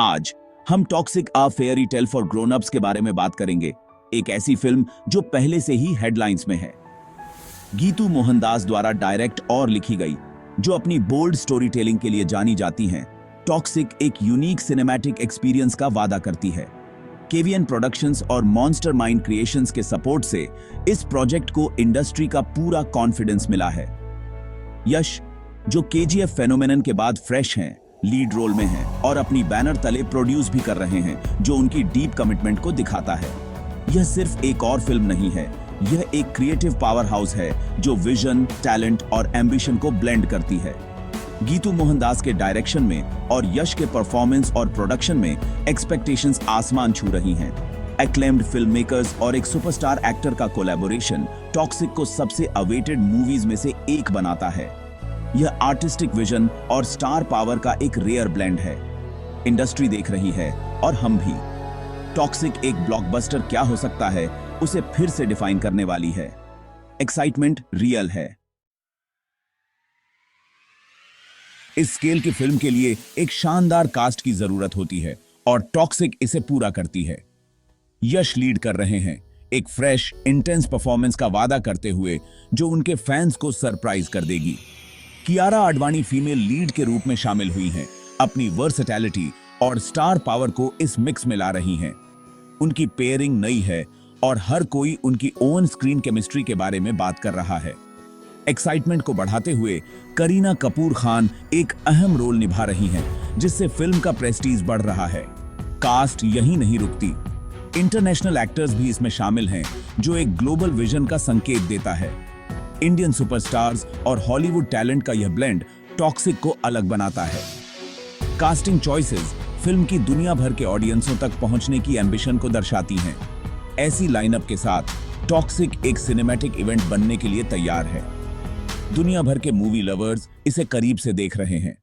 आज हम टॉक्सिक अ फेयरी टेल फॉर ग्रोन अप्स के बारे में बात करेंगे। एक ऐसी फिल्म जो पहले से ही हेडलाइंस में है, गीतू मोहनदास द्वारा डायरेक्ट और लिखी गई, जो अपनी बोल्ड स्टोरी टेलिंग के लिए जानी जाती हैं। टॉक्सिक एक यूनिक सिनेमैटिक एक्सपीरियंस का वादा करती है। केवीएन प्रोडक्शंस और मॉन्स्टर माइंड क्रिएशंस के सपोर्ट से इस प्रोजेक्ट को इंडस्ट्री का पूरा कॉन्फिडेंस मिला है। यश, जो केजीएफ फेनोमेनन के बाद फ्रेश हैं, लीड रोल में हैं और अपनी बैनर तले प्रोड्यूस भी कर रहे हैं, जो उनकी डीप कमिटमेंट को दिखाता है। यह सिर्फ एक और फिल्म नहीं है, यह एक क्रिएटिव पावर हाउस है जो विजन, टैलेंट और एम्बिशन को ब्लेंड करती है। गीतू मोहनदास के डायरेक्शन में और यश के परफॉर्मेंस और प्रोडक्शन में एक्सपेक्टेशंस आसमान छू रही हैं। एक्लेम्ड फिल्म मेकर्स और एक सुपरस्टार एक्टर का कोलैबोरेशन टॉक्सिक को सबसे अवेटेड मूवीज में से एक बनाता है। यह आर्टिस्टिक विजन और स्टार पावर का एक रेयर ब्लेंड है। इंडस्ट्री देख रही है और हम भी। टॉक्सिक एक ब्लॉकबस्टर क्या हो सकता है, उसे फिर से डिफाइन करने वाली है। एक्साइटमेंट रियल है। इस स्केल की फिल्म के लिए एक शानदार कास्ट की जरूरत होती है और टॉक्सिक इसे पूरा करती है। यश लीड कर रहे हैं, एक फ्रेश, इंटेंस परफॉर्मेंस का वादा करते हुए जो उनके फैंस को सरप्राइज कर देगी। कियारा आडवाणी फीमेल लीड के रूप में शामिल हुई हैं, अपनी वर्सेटैलिटी और स्टार पावर को इस मिक्स में ला रही हैं। उनकी पेयरिंग नई है और हर कोई उनकी ऑन स्क्रीन केमिस्ट्री के बारे में बात कर रहा है। एक्साइटमेंट को बढ़ाते हुए करीना कपूर खान एक अहम रोल निभा रही हैं, जिससे फिल्म का प्रेस्टीज बढ़ रहा है। कास्ट यहीं नहीं रुकती, इंटरनेशनल एक्टर्स भी इसमें शामिल हैं, जो एक ग्लोबल विजन का संकेत देता है। इंडियन सुपरस्टार्स और हॉलीवुड टैलेंट का यह ब्लेंड टॉक्सिक को अलग बनाता है। कास्टिंग चॉइसेस फिल्म की दुनिया भर के ऑडियंसों तक पहुंचने की एम्बिशन को दर्शाती हैं। ऐसी लाइनअप के साथ टॉक्सिक एक सिनेमैटिक इवेंट बनने के लिए तैयार है। दुनिया भर के मूवी लवर्स इसे करीब से देख रहे हैं।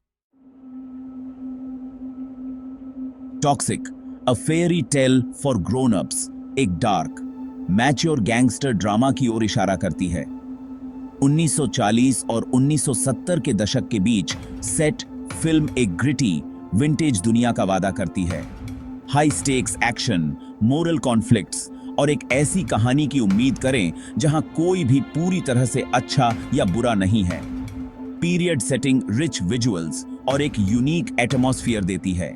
टॉक्सिक अ फेयरी टेल फॉर ग्रोन अप्स एक डार्क, मैच्योर गैंगस्टर ड्रामा की ओर इशारा करती है। 1940 और 1970 के दशक के बीच सेट फिल्म एक ग्रिटी, विंटेज दुनिया का वादा करती है। High stakes action, moral conflicts और एक ऐसी कहानी की उम्मीद करें जहां कोई भी पूरी तरह से अच्छा या बुरा नहीं है। पीरियड सेटिंग, रिच विजुअल्स और एक यूनिक एटमॉस्फेयर देती है।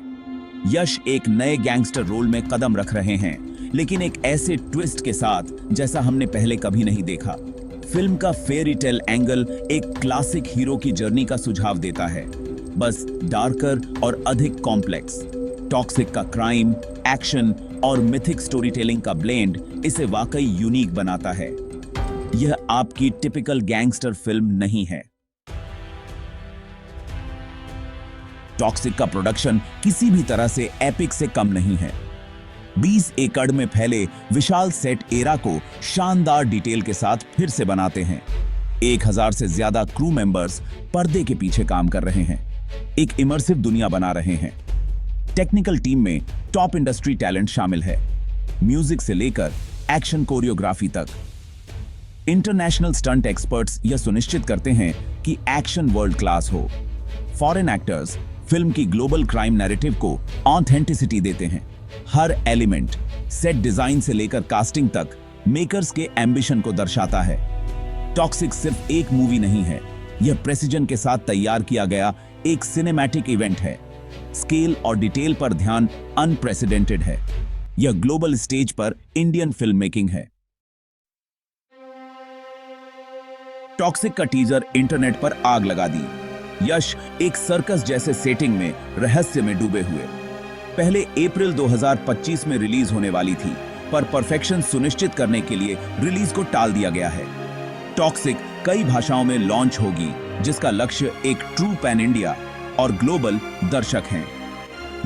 यश एक नए गैंगस्टर रोल में कदम रख रहे हैं, लेकिन एक ऐसे ट्विस्ट के साथ जैसा हमने पहले कभी नहीं देखा। फिल्म का फेयरी टेल एंगल एक क्लासिक हीरो की जर्नी का सुझाव देता है, बस डार्कर और अधिक कॉम्प्लेक्स। टॉक्सिक का क्राइम, एक्शन और मिथिक स्टोरी टेलिंग का ब्लेंड इसे वाकई यूनिक बनाता है। यह आपकी टिपिकल गैंगस्टर फिल्म नहीं है। टॉक्सिक का प्रोडक्शन किसी भी तरह से एपिक से कम नहीं है। 20 एकड़ में फैले विशाल सेट एरा को शानदार डिटेल के साथ फिर से बनाते हैं। 1000 से ज्यादा क्रू मेंबर्स पर्दे के पीछे काम कर रहे हैं, एक इमर्सिव दुनिया बना रहे हैं। टेक्निकल टीम में टॉप इंडस्ट्री टैलेंट शामिल है, म्यूजिक से लेकर एक्शन कोरियोग्राफी तक। इंटरनेशनल स्टंट एक्सपर्ट्स यह सुनिश्चित करते हैं कि एक्शन वर्ल्ड क्लास हो। फॉरेन एक्टर्स फिल्म की ग्लोबल क्राइम नैरेटिव को ऑथेंटिसिटी देते हैं। हर एलिमेंट, सेट डिजाइन से लेकर कास्टिंग तक, मेकर्स के एम्बिशन को दर्शाता है। टॉक्सिक सिर्फ एक मूवी नहीं है, यह प्रेसिजन के साथ तैयार किया गया एक सिनेमैटिक इवेंट है। स्केल और डिटेल पर ध्यान अनप्रेसिडेंटेड है। यह ग्लोबल स्टेज पर इंडियन फिल्म मेकिंग है। टॉक्सिक का टीजर इंटरनेट पर आग लगा दी। यश एक सर्कस जैसे सेटिंग में रहस्य में डूबे हुए। पहले अप्रैल 2025 में रिलीज होने वाली थी, पर परफेक्शन सुनिश्चित करने के लिए रिलीज को टाल दिया गया है। टॉक्सिक कई भाषाओं में लॉन्च होगी, जिसका लक्ष्य एक ट्रू पैन इंडिया और ग्लोबल दर्शक हैं।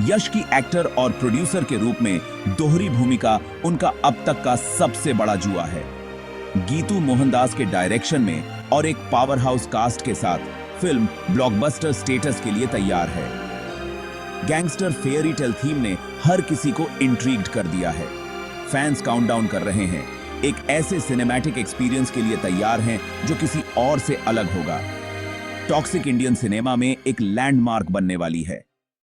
यश की एक्टर और प्रोड्यूसर के रूप में दोहरी भूमिका उनका अब तक का सबसे बड़ा जुआ है। गीतू मोहनदास के डायरेक्शन में और एक पावर हाउस कास्ट के साथ फिल्म ब्लॉकबस्टर स्टेटस के लिए तैयार है। गैंगस्टर फेयरी टेल थीम ने हर किसी को इंट्रीग्ड कर दिया है। फैंस काउंटडाउन कर रहे हैं, एक ऐसे सिनेमैटिक एक्सपीरियंस के लिए तैयार हैं जो किसी और से अलग होगा। टॉक्सिक इंडियन सिनेमा में एक लैंडमार्क बनने वाली है।